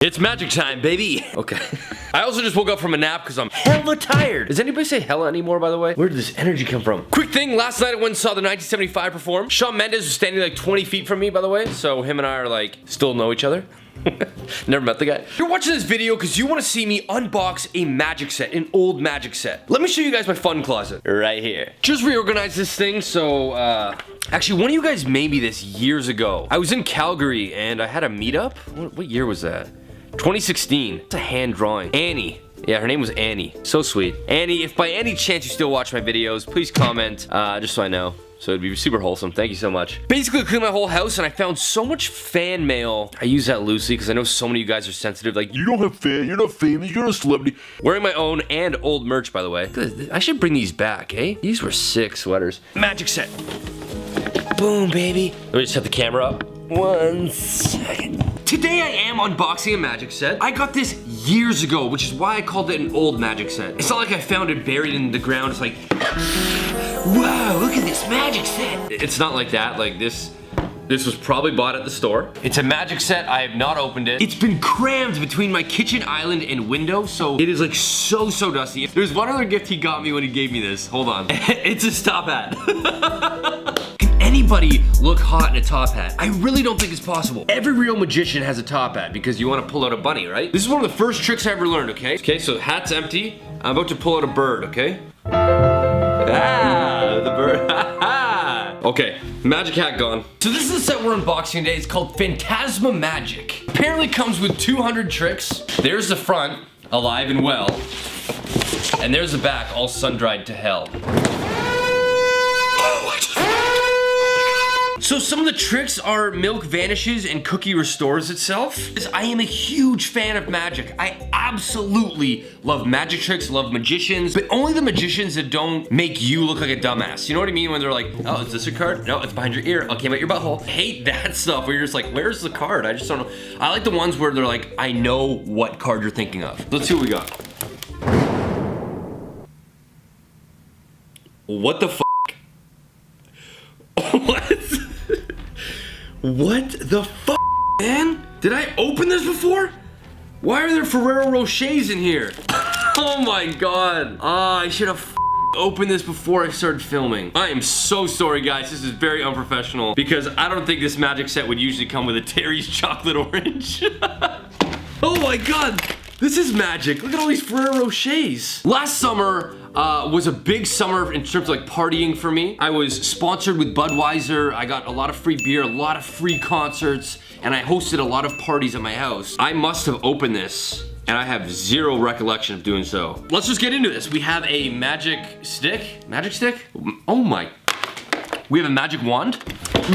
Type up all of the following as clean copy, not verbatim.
It's magic time, baby. Okay. I also just woke up from a nap because I'm hella tired. Does anybody say hella anymore, by the way? Where did this energy come from? Quick thing, last night I went and saw the 1975 perform. Shawn Mendes was standing like 20 feet from me, by the way. So him and I are like, still know each other. Never met the guy. You're watching this video because you want to see me unbox a magic set, an old magic set. Let me show you guys my fun closet right here. Just reorganized this thing, so actually one of you guys made me this years ago. I was in Calgary and I had a meetup. What year was that? 2016. It's a hand drawing. Annie. Yeah, her name was Annie. So sweet. Annie, if by any chance you still watch my videos, please comment, just so I know. So it'd be super wholesome. Thank you so much. Basically, I cleaned my whole house and I found so much fan mail. I use that loosely because I know so many of you guys are sensitive. Like, you don't have fan, you're not famous, you're not a celebrity. Wearing my own and old merch, by the way. I should bring these back, eh? These were sick sweaters. Magic set. Boom, baby. Let me just set the camera up. 1 second. Today I am unboxing a magic set. I got this years ago, which is why I called it an old magic set. It's not like I found it buried in the ground. It's like, wow, look at this magic set. It's not like that. Like this was probably bought at the store. It's a magic set. I have not opened it. It's been crammed between my kitchen island and window, so it is like so dusty. There's one other gift he got me when he gave me this. Hold on. It's a top hat. Anybody look hot in a top hat? I really don't think it's possible. Every real magician has a top hat because you want to pull out a bunny, right? This is one of the first tricks I ever learned, okay? Okay, so the hat's empty. I'm about to pull out a bird, okay? Ah, the bird. Okay, magic hat gone. So this is the set we're unboxing today. It's called Phantasma Magic. Apparently comes with 200 tricks. There's the front, alive and well. And there's the back, all sun-dried to hell. So some of the tricks are milk vanishes and cookie restores itself. I am a huge fan of magic. I absolutely love magic tricks, love magicians, but only the magicians that don't make you look like a dumbass. You know what I mean? When they're like, oh, is this a card? No, it's behind your ear. Okay, about your butthole. I hate that stuff where you're just like, where's the card? I just don't know. I like the ones where they're like, I know what card you're thinking of. Let's see what we got. What the f? What? What the f, man? Did I open this before? Why are there Ferrero Rochers in here? Oh my god. I should have opened this before I started filming. I am so sorry, guys. This is very unprofessional because I don't think this magic set would usually come with a Terry's chocolate orange. Oh my god. This is magic. Look at all these Ferrero Rochers. Last summer was a big summer in terms of like partying for me. I was sponsored with Budweiser. I got a lot of free beer, a lot of free concerts, and I hosted a lot of parties at my house. I must have opened this, and I have zero recollection of doing so. Let's just get into this. We have a magic stick. Magic stick? Oh my. We have a magic wand.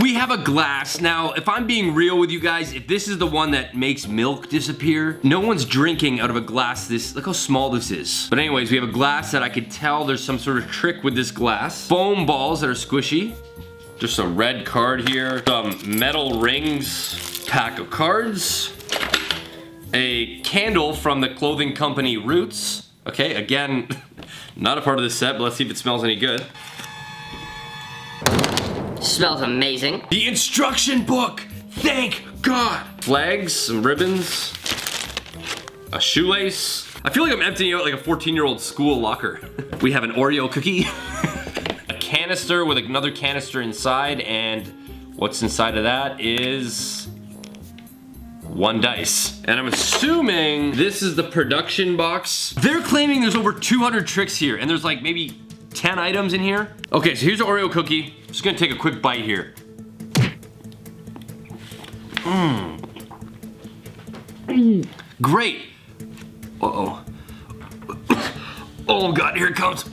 We have a glass. Now, if I'm being real with you guys, if this is the one that makes milk disappear, no one's drinking out of a glass this, look how small this is. But anyways, we have a glass that I could tell there's some sort of trick with this glass. Foam balls that are squishy. Just a red card here. Some metal rings. Pack of cards. A candle from the clothing company Roots. Okay, again, not a part of this set, but let's see if it smells any good. Smells amazing. The instruction book! Thank God! Flags, some ribbons, a shoelace. I feel like I'm emptying out like a 14-year-old school locker. We have an Oreo cookie, a canister with another canister inside, and what's inside of that is 1 dice. And I'm assuming this is the production box. They're claiming there's over 200 tricks here, and there's like maybe 10 items in here. Okay, so here's an Oreo cookie. Just gonna take a quick bite here. Great. Uh-oh. Oh God, here it comes.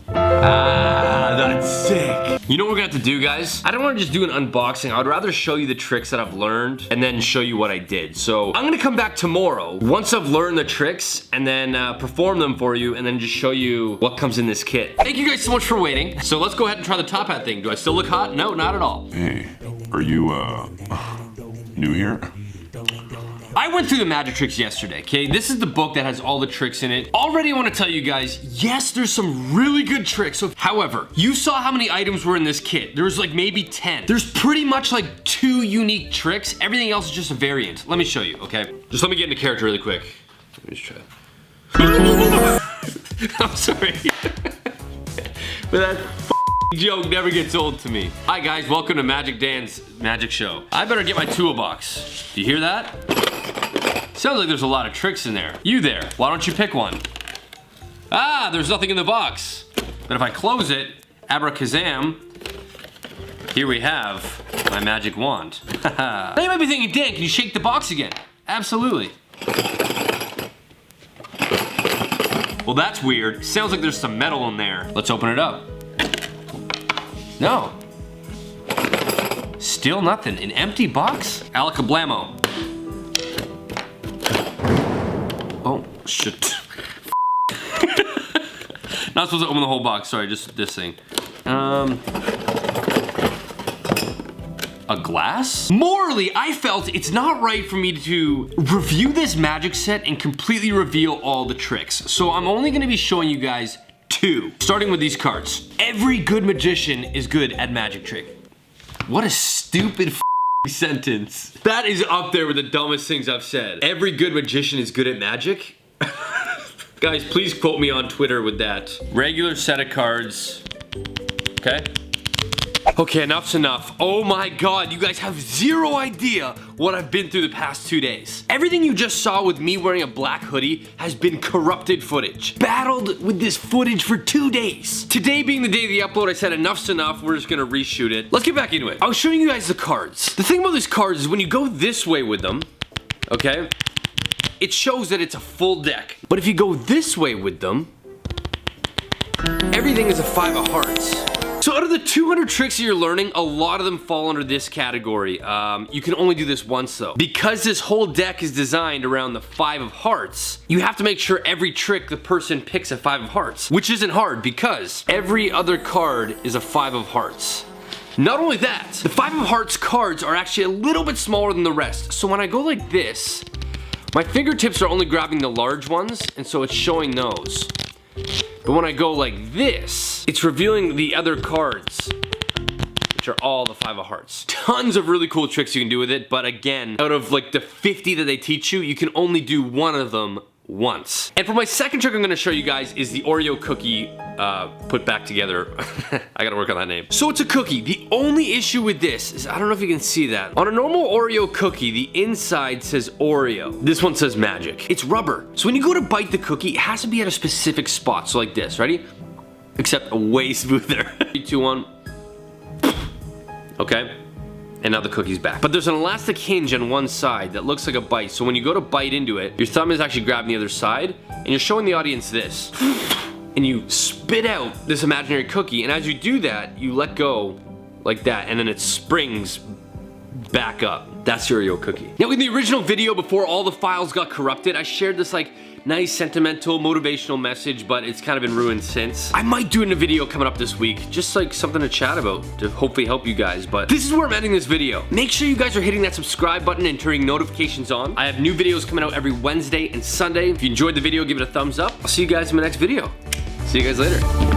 That's sick. You know what we're gonna have to do, guys? I don't wanna just do an unboxing. I would rather show you the tricks that I've learned and then show you what I did. So I'm gonna come back tomorrow once I've learned the tricks and then perform them for you and then just show you what comes in this kit. Thank you guys so much for waiting. So let's go ahead and try the top hat thing. Do I still look hot? No, not at all. Hey, are you, new here? I I went through the magic tricks yesterday, okay? This is the book that has all the tricks in it. Already I want to tell you guys, yes, there's some really good tricks. So, however, you saw how many items were in this kit. There was like maybe 10. There's pretty much like 2 unique tricks. Everything else is just a variant. Let me show you, okay? Just let me get into character really quick. Let me just try. I'm sorry. But that joke never gets old to me. Hi guys, welcome to Magic Dan's Magic Show. I better get my toolbox. Do you hear that? Sounds like there's a lot of tricks in there. You there, why don't you pick one? Ah, there's nothing in the box. But if I close it, abracazam, here we have my magic wand. Now you might be thinking, Dan, can you shake the box again? Absolutely. Well, that's weird. Sounds like there's some metal in there. Let's open it up. No. Still nothing. An empty box? Alakablamo. Oh, shit. Not supposed to open the whole box. Sorry, just this thing. A glass? Morally, I felt it's not right for me to review this magic set and completely reveal all the tricks. So I'm only gonna be showing you guys 2. Starting with these cards. Every good magician is good at magic trick. What a stupid sentence. That is up there with the dumbest things I've said. Every good magician is good at magic? Guys, please quote me on Twitter with that. Regular set of cards. Okay? Okay, enough's enough. Oh my god, you guys have zero idea what I've been through the past 2 days. Everything you just saw with me wearing a black hoodie has been corrupted footage. Battled with this footage for 2 days. Today being the day of the upload, I said enough's enough, we're just gonna reshoot it. Let's get back into it. I was showing you guys the cards. The thing about these cards is when you go this way with them, okay, it shows that it's a full deck. But if you go this way with them, everything is a 5 of hearts. So out of the 200 tricks that you're learning, a lot of them fall under this category. You can only do this once though. Because this whole deck is designed around the 5 of hearts, you have to make sure every trick the person picks a 5 of hearts, which isn't hard because every other card is a 5 of hearts. Not only that, the 5 of hearts cards are actually a little bit smaller than the rest. So when I go like this, my fingertips are only grabbing the large ones, and so it's showing those. But when I go like this, it's revealing the other cards, which are all the 5 of hearts. Tons of really cool tricks you can do with it, but again, out of like the 50 that they teach you, you can only do one of them once. And for my second trick I'm gonna show you guys is the Oreo cookie put back together. I gotta work on that name. So it's a cookie. The only issue with this is, I don't know if you can see that. On a normal Oreo cookie, the inside says Oreo. This one says magic. It's rubber. So when you go to bite the cookie, it has to be at a specific spot. So like this, ready? Except way smoother. 3, 2, 1. Okay. And now the cookie's back. But there's an elastic hinge on one side that looks like a bite. So when you go to bite into it, your thumb is actually grabbing the other side, and you're showing the audience this. And you spit out this imaginary cookie, and as you do that, you let go like that, and then it springs back up. That's your Oreo cookie. Now in the original video, before all the files got corrupted, I shared this like nice sentimental motivational message, but it's kind of been ruined since. I might do it in a video coming up this week, just like something to chat about to hopefully help you guys, but this is where I'm ending this video. Make sure you guys are hitting that subscribe button and turning notifications on. I have new videos coming out every Wednesday and Sunday. If you enjoyed the video, give it a thumbs up. I'll see you guys in my next video. See you guys later.